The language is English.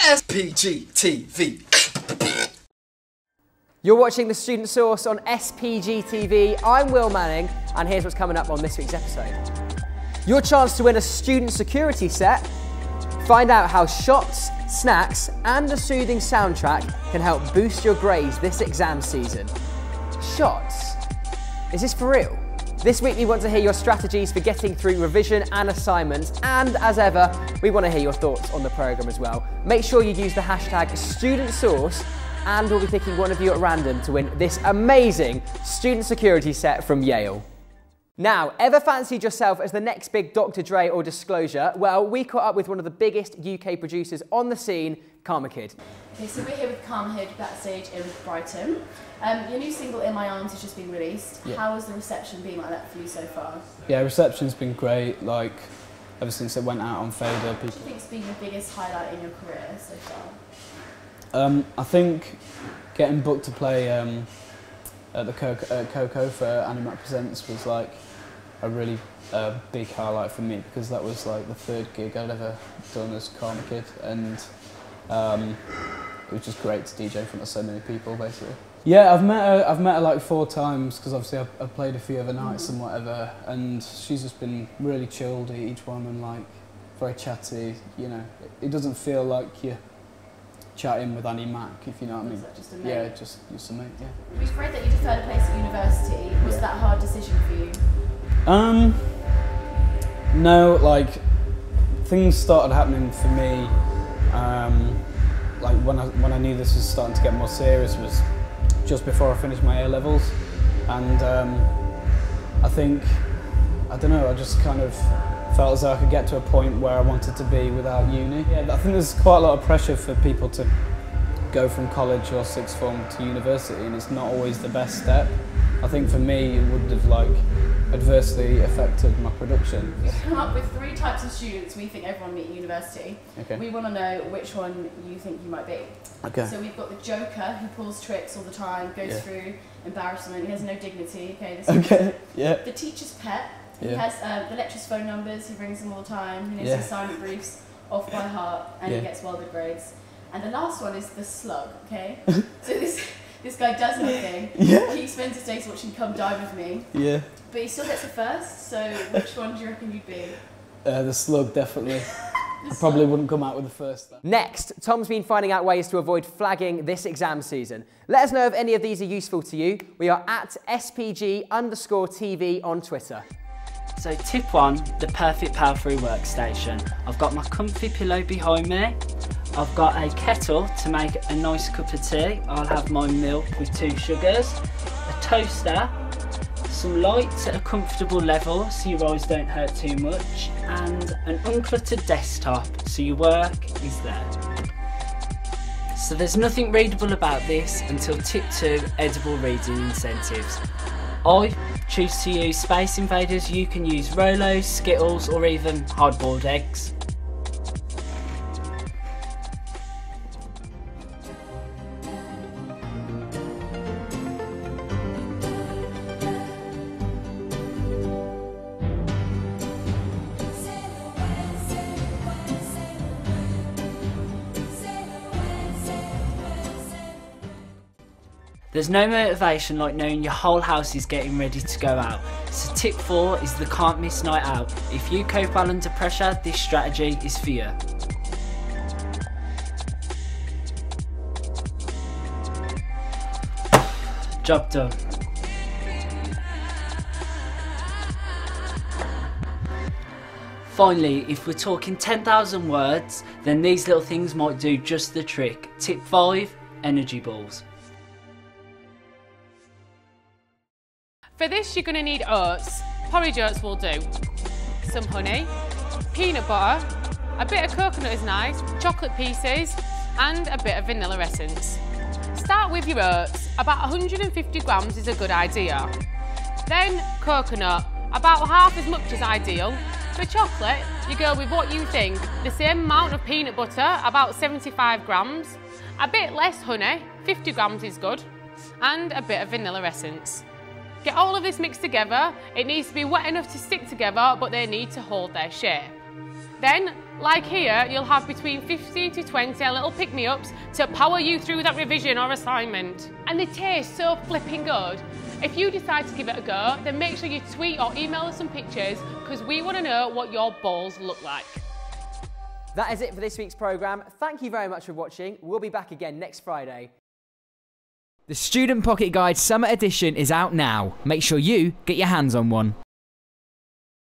SPGtv. You're watching The Student Source on SPGtv. I'm Will Manning, and here's what's coming up on this week's episode. Your chance to win a student security set. Find out how shots, snacks, and a soothing soundtrack can help boost your grades this exam season. Shots? Is this for real? This week we want to hear your strategies for getting through revision and assignments, and as ever, we want to hear your thoughts on the programme as well. Make sure you use the hashtag StudentSource, and we'll be picking one of you at random to win this amazing student security set from Yale. Now, ever fancied yourself as the next big Dr. Dre or Disclosure? Well, we caught up with one of the biggest UK producers on the scene, Karma Kid. Okay, so we're here with Karma Kid backstage in Brighton. Your new single, In My Arms, has just been released. Yeah. How has the reception been like that for you so far? Yeah, reception's been great, like, ever since it went out on Fader. What do you think's been the biggest highlight in your career so far? I think getting booked to play at the Coco for Animat Presents was like a really big highlight for me, because that was like the third gig I'd ever done as Karma Kid, and it was just great to DJ in front of so many people, basically. Yeah, I've met her like 4 times, because obviously I've played a few other nights and whatever, and she's just been really chilled at each one and like very chatty. You know, it doesn't feel like you're chatting with Annie Mac, if you know what I mean. Just a mate? Yeah, just a mate, yeah. We've read that you deferred a place at university. Was that a hard decision for you? No, like, things started happening for me, like when I knew this was starting to get more serious was just before I finished my A-levels, and I think, I don't know, I just kind of felt as though I could get to a point where I wanted to be without uni. Yeah, I think there's quite a lot of pressure for people to go from college or sixth form to university, and it's not always the best step. I think for me it would have like adversely affected my production. We've come up with 3 types of students we think everyone meet at university. Okay. We want to know which one you think you might be. Okay. So we've got the joker who pulls tricks all the time, goes through embarrassment, he has no dignity. Okay. The teacher's pet. He has the lecturer's phone numbers, he brings them all the time, he knows his assignment briefs off by heart, and he gets well good grades. And the last one is the slug, okay? So this guy does nothing. He spends his days watching Come Die With Me. Yeah. But he still gets a first, so which one do you reckon you'd be? The slug, definitely. I probably wouldn't come out with the first though. Next, Tom's been finding out ways to avoid flagging this exam season. Let us know if any of these are useful to you. We are at SPG_TV on Twitter. So tip 1, the perfect power through workstation. I've got my comfy pillow behind me. I've got a kettle to make a nice cup of tea. I'll have my milk with 2 sugars, a toaster, some lights at a comfortable level so your eyes don't hurt too much, and an uncluttered desktop so your work is there. So there's nothing readable about this until tip 2, edible reading incentives. I choose to use Space Invaders. You can use Rolos, Skittles, or even hard-boiled eggs. There's no motivation like knowing your whole house is getting ready to go out. So tip 4 is the can't miss night out. If you cope well under pressure, this strategy is for you. Job done. Finally, if we're talking 10,000 words, then these little things might do just the trick. Tip 5, energy balls. For this, you're going to need oats. Porridge oats will do. Some honey, peanut butter, a bit of coconut is nice, chocolate pieces, and a bit of vanilla essence. Start with your oats. About 150 grams is a good idea. Then coconut, about half as much as ideal. For chocolate, you go with what you think. The same amount of peanut butter, about 75 grams. A bit less honey, 50 grams is good. And a bit of vanilla essence. Get all of this mixed together. It needs to be wet enough to stick together, but they need to hold their shape. Then Like here, you'll have between 15 to 20 little pick-me-ups to power you through that revision or assignment. And they taste so flipping good. If you decide to give it a go, then make sure you tweet or email us some pictures because we want to know what your balls look like. That is it for this week's programme. Thank you very much for watching. We'll be back again next Friday. The Student Pocket Guide Summer Edition is out now. Make sure you get your hands on one.